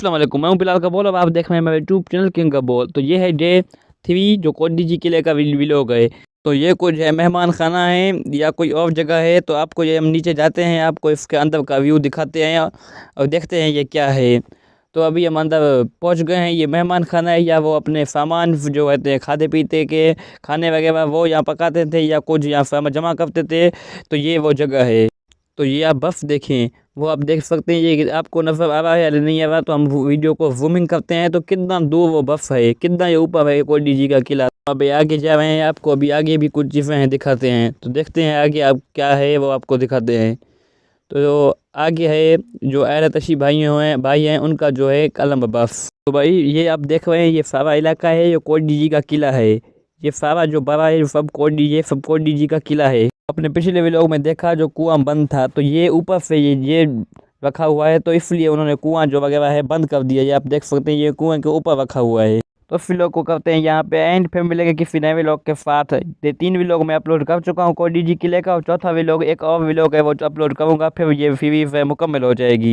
अस्सलाम वालेकुम, मैं हूं बिलाल कबोल। अब आप देख रहे हैं मेरे यूट्यूब चैनल किंग कबोल। तो ये है डे 3 जो कोडी जी किले का व्लॉग है। तो ये कुछ है मेहमान खाना है या कोई और जगह है। तो आपको ये हम नीचे जाते हैं, आपको इसके अंदर का व्यू दिखाते हैं और देखते हैं ये क्या है। तो अभी हम अंदर पहुंच गए हैं। ये मेहमान खाना है या वो अपने सामान जो रहते हैं खाते पीते के खाने वगैरह वो यहाँ पकाते थे या कुछ यहाँ सामान जमा करते थे। तो ये वो जगह है। तो ये आप बर्फ़ देखें, वो आप देख सकते हैं। ये आपको नज़र आ रहा है या नहीं आ रहा। तो हम वीडियो को ज़ूमिंग करते हैं तो कितना दूर वो बर्फ़ है, कितना ये ऊपर है कोडी जी का किला। अभी आगे जा रहे हैं, आपको अभी आगे भी कुछ चीज़ें हैं दिखाते हैं। तो देखते हैं आगे आप क्या है वो आपको दिखाते हैं। तो आगे है जो अहलतशी भाई हैं उनका जो है कलम बर्फ़। तो भाई ये आप देख रहे हैं ये सारा इलाका है, ये कोडी जी का किला है। ये सारा जो बड़ा है सब कोडी जी का किला है। अपने पिछले व्लॉग में देखा जो कुआं बंद था, तो ये ऊपर से ये रखा हुआ है, तो इसलिए उन्होंने कुआं जो वगैरह है बंद कर दिया। ये आप देख सकते हैं ये कुएं के ऊपर रखा हुआ है। तो इस व्लॉग को करते हैं यहाँ पे एंड, फिर मिलेंगे किसी नए व्लॉग के साथ। ये 3 व्लॉग मैं अपलोड कर चुका हूँ कोडी जी किले का, और चौथा व्लॉग एक और व्लॉग है वो अपलोड करूँगा, फिर ये सीरीज मुकम्मल हो जाएगी।